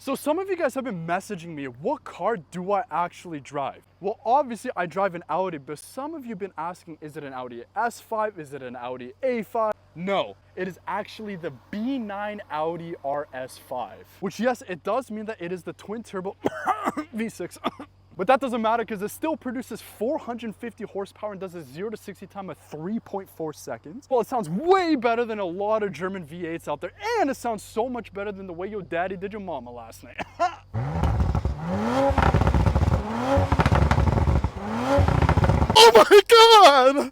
So some of you guys have been messaging me, what car do I actually drive? Well, obviously I drive an Audi, but some of you have been asking, is it an Audi S5? Is it an Audi A5? No, it is actually the B9 Audi RS5, which yes, it does mean that it is the twin turbo V6. But that doesn't matter because it still produces 450 horsepower and does a 0 to 60 time of 3.4 seconds. Well, it sounds way better than a lot of German V8s out there, and it sounds so much better than the way your daddy did your mama last night. Oh my god!